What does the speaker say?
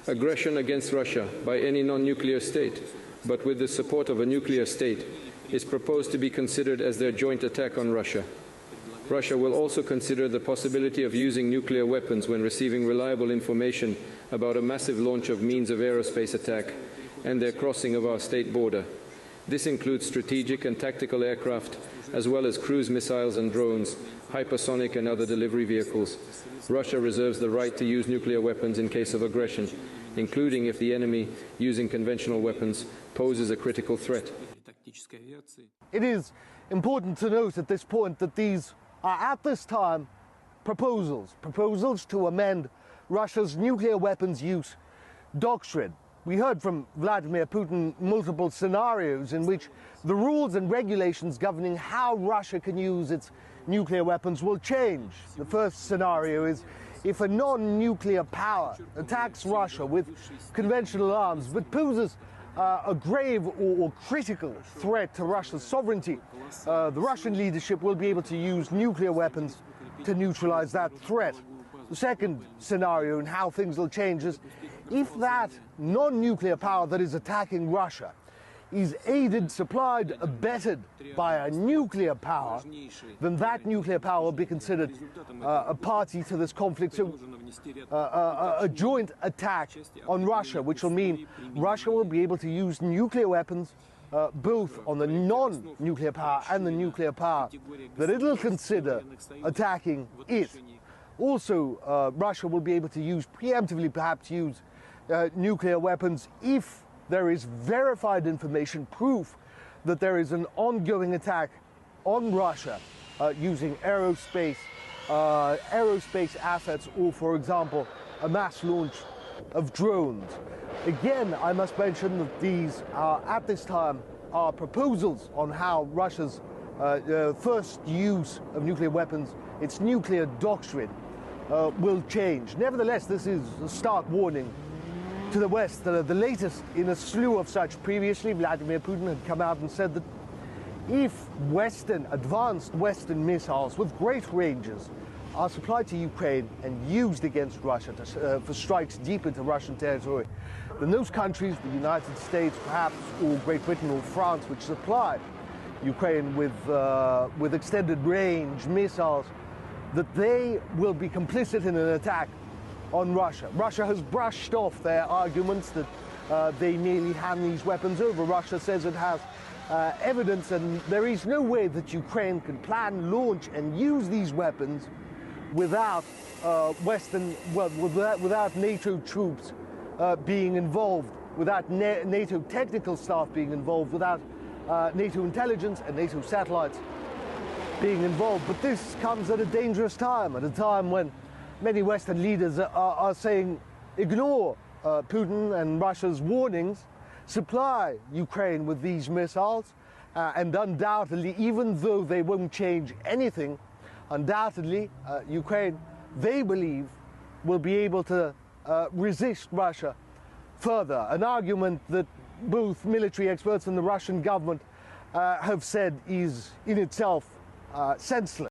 Aggression against Russia by any non-nuclear state, but with the support of a nuclear state, is proposed to be considered as their joint attack on Russia. Russia will also consider the possibility of using nuclear weapons when receiving reliable information about a massive launch of means of aerospace attack and their crossing of our state border. This includes strategic and tactical aircraft, as well as cruise missiles and drones, hypersonic and other delivery vehicles. Russia reserves the right to use nuclear weapons in case of aggression, including if the enemy, using conventional weapons, poses a critical threat. It is important to note at this point that these are, at this time, proposals to amend Russia's nuclear weapons use doctrine. We heard from Vladimir Putin multiple scenarios in which the rules and regulations governing how Russia can use its nuclear weapons will change. The first scenario is if a non-nuclear power attacks Russia with conventional arms but poses a grave or critical threat to Russia's sovereignty, the Russian leadership will be able to use nuclear weapons to neutralize that threat. The second scenario and how things will change is if that non-nuclear power that is attacking Russia is aided, supplied, abetted by a nuclear power, then that nuclear power will be considered a party to this conflict. So a joint attack on Russia, which will mean Russia will be able to use nuclear weapons both on the non-nuclear power and the nuclear power that it'll consider attacking it. Also, Russia will be able to use, preemptively perhaps use, nuclear weapons if there is verified information, proof that there is an ongoing attack on Russia using aerospace assets, or, for example, a mass launch of drones. Again, I must mention that these are, at this time, are proposals on how Russia's first use of nuclear weapons, its nuclear doctrine, will change. Nevertheless, this is a stark warning to the West, the latest in a slew of such. Previously, Vladimir Putin had come out and said that if advanced Western missiles with great ranges are supplied to Ukraine and used against Russia for strikes deep into Russian territory, then those countries, the United States perhaps, or Great Britain or France, which supply Ukraine with extended range missiles, that they will be complicit in an attack on Russia. Russia has brushed off their arguments that they merely hand these weapons over. Russia says it has evidence, and there is no way that Ukraine can plan, launch, and use these weapons without without NATO troops being involved, without NATO technical staff being involved, without NATO intelligence and NATO satellites being involved. But this comes at a dangerous time, at a time when many Western leaders are saying, ignore Putin and Russia's warnings, supply Ukraine with these missiles, and undoubtedly, even though they won't change anything, undoubtedly, Ukraine, they believe, will be able to resist Russia further. An argument that both military experts and the Russian government have said is in itself senseless.